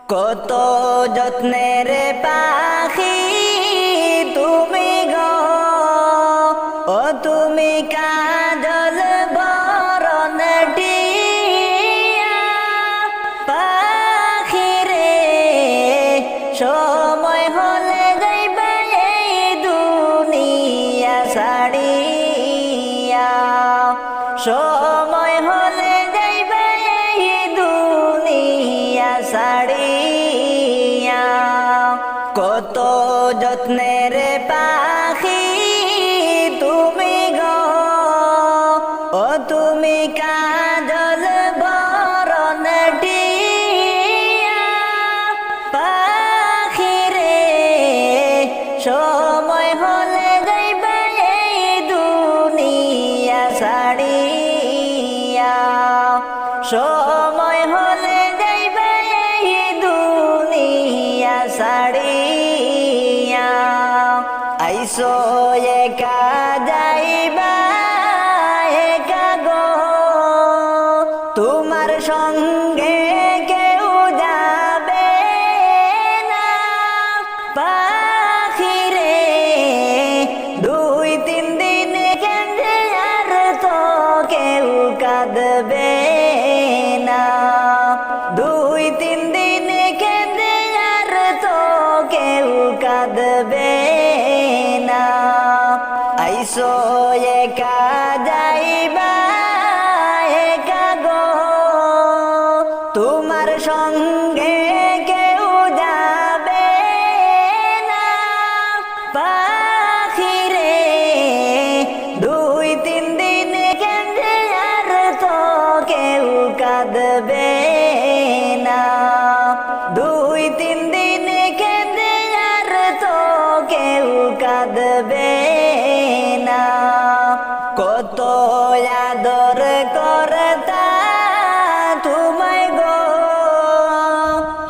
কত যত্নের পাখি তুমি গো, ও তুমি কাজল বরণ টিয়া পাখি রে, সময় হলে যাইবে এই দুনিয়া ছাড়িয়া, সময় হলে যাইবে এই দুনিয়া ছাড়িয়া। কত যত্নের পাখি তুমি গো, ও তুমি কাজল বরণ টিয়া পাখি রে, সময় হলে যাইবে এই দুনিয়া ছাড়িয়া, সময় হলে যাইবে এই দুনিয়া ছাড়িয়া। আইসো একা যাইবা একা গো, তোমার সঙ্গে কেউ যাবে না পাখি রে, দুই তিন দিন কেঁদে আর তো কেউ কাঁদবে না, দুই তিন দিন কেঁদে আর তো কেউ কাঁদবে না। আইসো একা যাইবা একা গো, তোমার সঙ্গে কেউ যাবে না পাখি রে, দুই তিন দিন কেঁদে আর তো কেউ কাঁদবে না, দুই তিন দিন কেঁদে আর তো কেউ কাঁদবে না। কত আদর করতা তোমায় গো,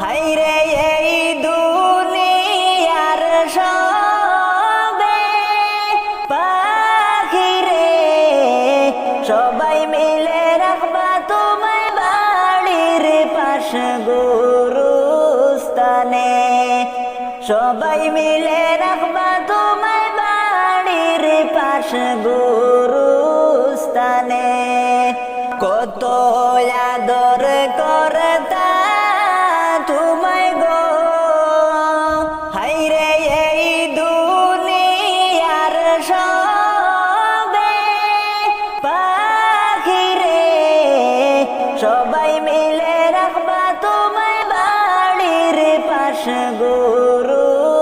হাইরে এই দুনিয়ার সবে পাখি রে, সবাই মিলে রাখবা তোমায় বাড়ির পাশ গুরুস্থানে, সবাই মিলে রাখবা তোমায় বাড়ির পাশ গুরুস্থানে। কত আদর করতা তোমায় গো, হাইরে এই দুনিয়ার সবে পাখি রে, সবাই মিলে রাখবা তোমায় বাড়ির পাশ গুরুস্থানে,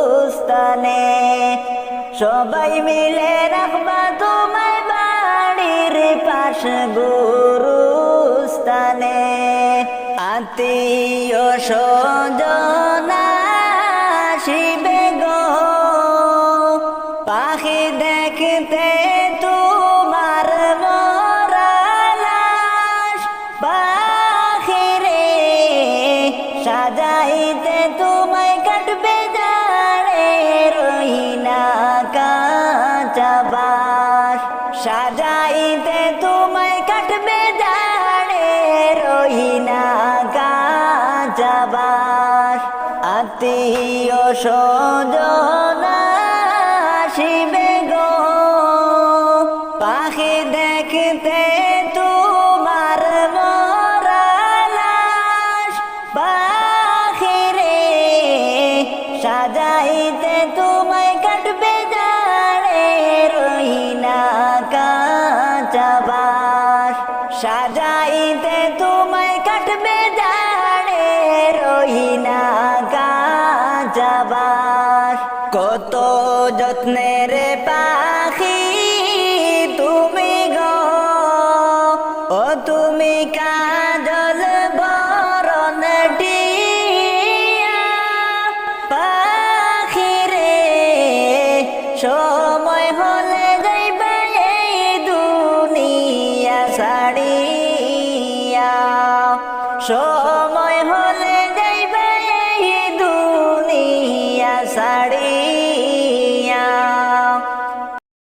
সবাই মিলে রাখবা তোমায় বাড়ির পাশ গুরুস্থানে। আত্মীয় স্বজন আসিবে গো, পাখি দেখতে তোমার মরা লাশ পাখি রে, সাজাইতে তোমায় কাটবে জাড়ে রহিনা কাঁচা বাঁশ, সাজাইতে তোমায় কাটবে জাড়ে রহিনা কাঁচা বাঁশ। আত্মীয় স্বজন আসিবে গো, পাখি দেখতে তোমার মরা লাশ পাখি রে, সাজাইতে তোমায় কাটবে জাড়ে রহিনা কাঁচা বাঁশ, সাজাইতে তোমায় কাটবে জাড়ে রহিনা কাঁচা বাঁশ। কত যত্নের পাখি তুমি গো, ও তুমি